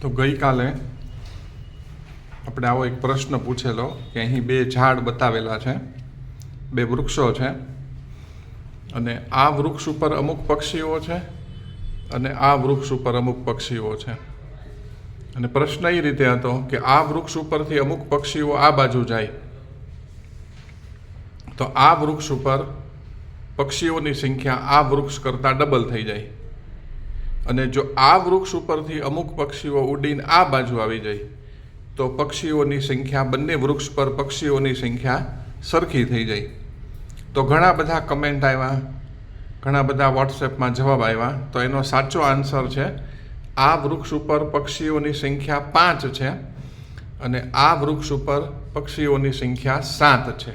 તો ગઈકાલે આપણે આવો એક પ્રશ્ન પૂછેલો કે અહીં બે ઝાડ બતાવેલા છે, બે વૃક્ષો છે અને આ વૃક્ષ ઉપર અમુક પક્ષીઓ છે અને આ વૃક્ષ ઉપર અમુક પક્ષીઓ છે. અને પ્રશ્ન એ રીતે હતો કે આ વૃક્ષ ઉપરથી અમુક પક્ષીઓ આ બાજુ જાય તો આ વૃક્ષ ઉપર પક્ષીઓની સંખ્યા આ વૃક્ષ કરતાં ડબલ થઈ જાય, અને જો આ વૃક્ષ ઉપરથી અમુક પક્ષીઓ ઉડીને આ બાજુ આવી જાય તો પક્ષીઓની સંખ્યા, બંને વૃક્ષ પર પક્ષીઓની સંખ્યા સરખી થઈ જાય. તો ઘણા બધા કમેન્ટ આવ્યા, ઘણા બધા વોટ્સએપમાં જવાબ આવ્યા. તો એનો સાચો આન્સર છે આ વૃક્ષ ઉપર પક્ષીઓની સંખ્યા 5 છે અને આ વૃક્ષ ઉપર પક્ષીઓની સંખ્યા 7 છે.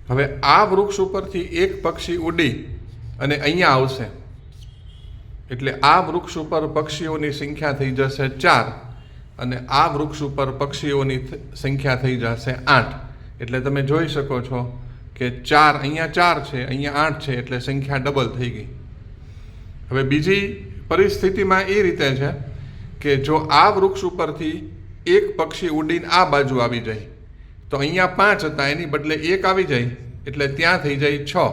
હવે આ વૃક્ષ ઉપરથી એક પક્ષી ઉડી અને અહીંયા આવશે એટલે આ વૃક્ષ ઉપર પક્ષીઓની સંખ્યા થઈ જશે 4 અને આ વૃક્ષ ઉપર પક્ષીઓની સંખ્યા થઈ જશે 8. એટલે તમે જોઈ શકો છો કે 4 અહીંયા 4 છે, અહીંયા 8 છે, એટલે સંખ્યા ડબલ થઈ ગઈ. હવે બીજી પરિસ્થિતિમાં એ રીતે છે કે જો આ વૃક્ષ ઉપરથી એક પક્ષી ઉડીને આ બાજુ આવી જાય તો અહીંયા 5 હતા, એની બદલે 1 આવી જાય એટલે ત્યાં થઈ જાય 6.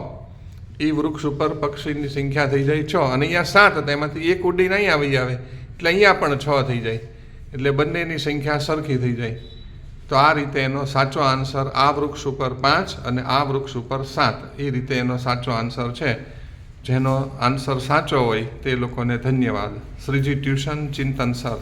એ વૃક્ષ ઉપર પક્ષીની સંખ્યા થઈ જાય 6 અને અહીંયા 7 હતા, એમાંથી એક ઉડીને અહીં આવી આવે એટલે અહીંયા પણ 6 થઈ જાય, એટલે બંનેની સંખ્યા સરખી થઈ જાય. તો આ રીતે એનો સાચો આન્સર આ વૃક્ષ ઉપર 5 અને આ વૃક્ષ ઉપર 7, એ રીતે એનો સાચો આન્સર છે. જેનો આન્સર સાચો હોય તે લોકોને ધન્યવાદ. શ્રીજી ટ્યુશન ચિંતન સર.